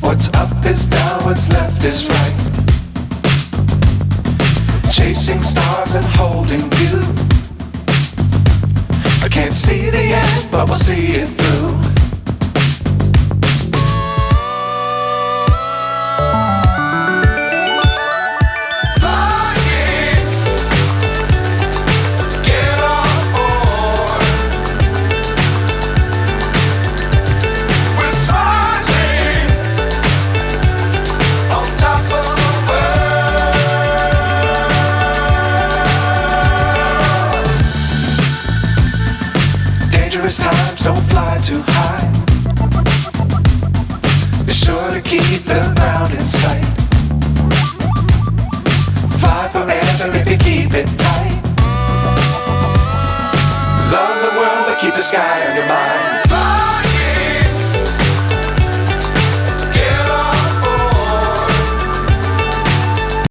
What's up is down, what's left is right. Chasing stars and holding you. I can't see the end, but we'll see it through. Dangerous times, don't fly too high. Be sure to keep the ground in sight. Fly forever if you keep it tight. Love the world, but keep the sky on your mind.